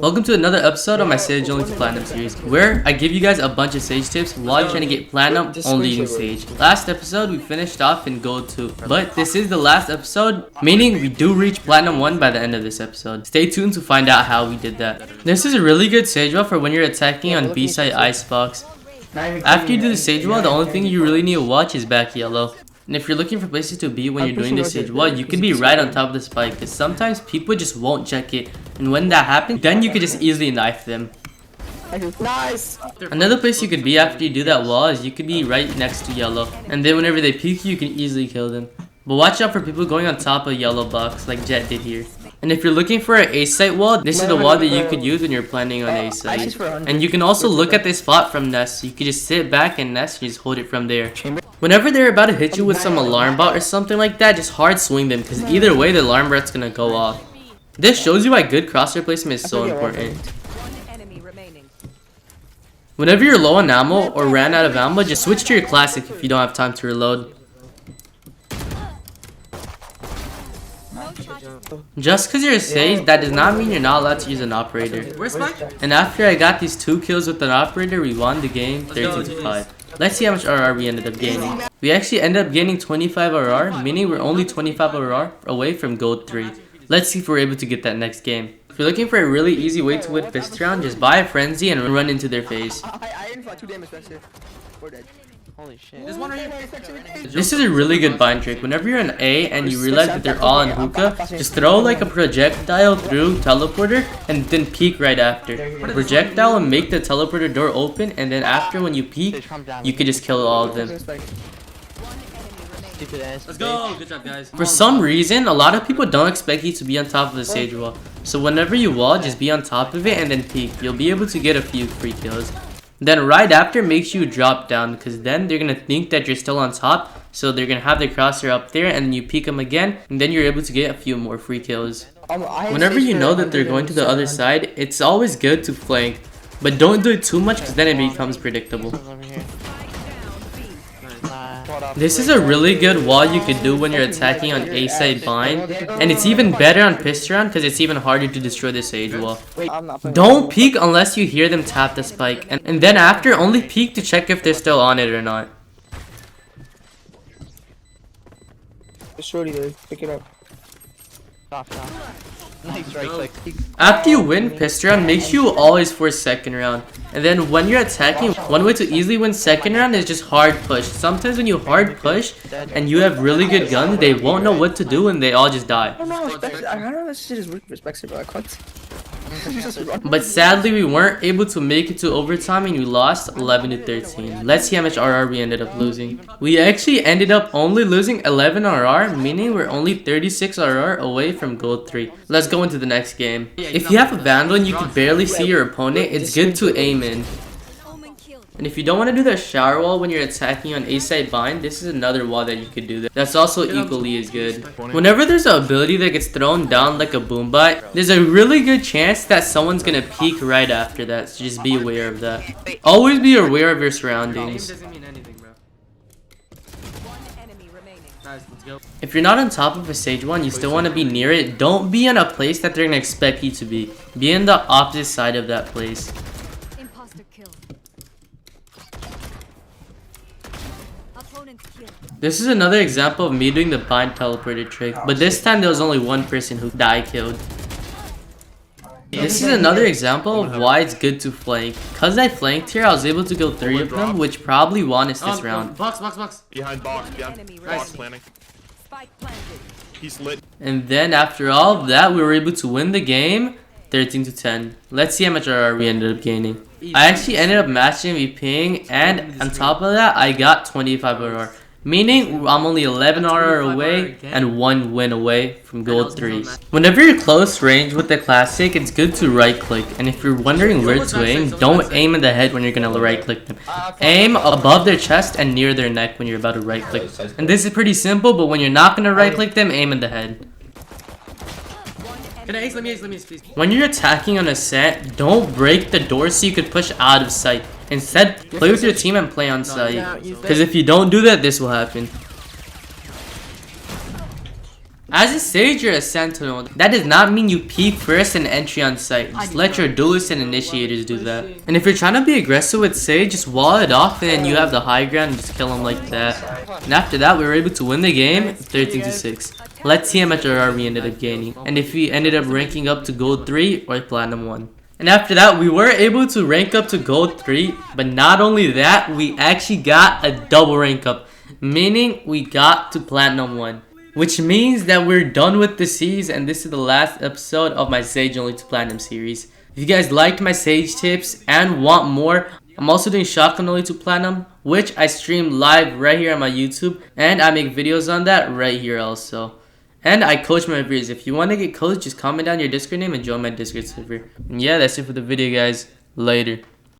Welcome to another episode of my Sage Only to Platinum series, where I give you guys a bunch of Sage tips while you're trying to get Platinum only using Sage. Last episode, we finished off in Gold 2, but this is the last episode, meaning we do reach Platinum 1 by the end of this episode. Stay tuned to find out how we did that. This is a really good Sage wall for when you're attacking on B-side Icebox. After you do the Sage wall, the only thing you really need to watch is back yellow. And if you're looking for places to be when you're doing this Sage wall, you can be right on top of the spike, because sometimes people just won't check it. And when that happens, then you could just easily knife them. Nice! Another place you could be after you do that wall is you could be right next to yellow. And then whenever they peek you can easily kill them. But watch out for people going on top of yellow box like Jet did here. And if you're looking for an A-site wall, this is the wall that you could use when you're planning on A-site. And you can also look at this spot from nest. You could just sit back and nest and just hold it from there. Whenever they're about to hit you with some alarm bot or something like that, just hard swing them, because either way the alarm bot's gonna go off. This shows you why good crosshair placement is so important. Whenever you're low on ammo or ran out of ammo, just switch to your classic if you don't have time to reload. Just because you're a Sage, that does not mean you're not allowed to use an operator. And after I got these 2 kills with an operator, we won the game 13-5. Let's see how much RR we ended up gaining. We actually ended up gaining 25 RR, meaning we're only 25 RR away from Gold 3. Let's see if we're able to get that next game. If you're looking for a really easy way to win fist round, just buy a frenzy and run into their face. I didn't 2 damage, Spexr. We're dead. Holy shit. There's one right here. This is a really good bind trick. Whenever you're in A and you realize that they're all in hookah, just throw like a projectile through teleporter and then peek right after. The projectile will make the teleporter door open, and then after when you peek, you can just kill all of them. Let's go. Good job, guys. For some reason, a lot of people don't expect you to be on top of the Sage wall. So whenever you wall, just be on top of it and then peek. You'll be able to get a few free kills. Then right after, make sure you drop down, because then they're going to think that you're still on top. So they're going to have their crosshair up there, and then you peek them again, and then you're able to get a few more free kills. Whenever you know that they're going to the other side, it's always good to flank. But don't do it too much, because then it becomes predictable. This is a really good wall you could do when you're attacking on A-side bind, and it's even better on pistol round because it's even harder to destroy the Sage wall. Don't peek unless you hear them tap the spike, and then after only peek to check if they're still on it or not. Shorty there, pick it up. Nice right click. After you win pistol round, make sure you always force second round. And then when you're attacking, one way to easily win second round is just hard push. Sometimes when you hard push and you have really good guns, they won't know what to do and they all just die. I don't know if this shit is working for Spexr, but I can't. But sadly, we weren't able to make it to overtime and we lost 11-13. Let's see how much RR we ended up losing. We actually ended up only losing 11 RR, meaning we're only 36 RR away from Gold 3. Let's go into the next game. If you have a Vandal and you can barely see your opponent, it's good to aim in. And if you don't want to do the shower wall when you're attacking on A-side bind, this is another wall that you could do. That's also equally as good. Whenever there's an ability that gets thrown down like a boom bot, there's a really good chance that someone's gonna peek right after that, so just be aware of that. Always be aware of your surroundings. If you're not on top of a Sage one, you still want to be near it, don't be in a place that they're gonna expect you to be. Be in the opposite side of that place. This is another example of me doing the bind teleporter trick, but this time there was only one person who I killed. This is another example of why it's good to flank. Cause I flanked here, I was able to kill 3 of them, which probably won us this round. Box. Behind box planning. He's lit. And then after all of that, we were able to win the game 13-10. Let's see how much RR we ended up gaining. I actually ended up matching VPing, and on top of that, I got 25 RR. Meaning, I'm only 11 RR away and 1 win away from Gold 3. Whenever you're close range with the classic, it's good to right click. And if you're wondering where to aim, don't aim in the head when you're gonna right click them. Aim above their chest and near their neck when you're about to right click. And this is pretty simple, but when you're not gonna right click them, aim in the head. Can I ace? Let me ace, please. When you're attacking on a set, don't break the door so you could push out of sight. Instead, play with your team and play on site. Because if you don't do that, this will happen. As a Sage, you're a Sentinel. That does not mean you peek first and entry on site. Just let your duelists and initiators do that. And if you're trying to be aggressive with Sage, just wall it off and you have the high ground and just kill him like that. And after that, we were able to win the game 13-6. Let's see how much RR we ended up gaining. And if we ended up ranking up to Gold 3 or Platinum 1. And after that, we were able to rank up to Gold 3. But not only that, we actually got a double rank up. Meaning we got to Platinum 1. Which means that we're done with the series, and this is the last episode of my Sage Only to Platinum series. If you guys liked my Sage tips and want more, I'm also doing Shotgun Only to Platinum, which I stream live right here on my YouTube, and I make videos on that right here also. And I coach my viewers. If you want to get coached, just comment down your Discord name and join my Discord server. And yeah, that's it for the video, guys. Later.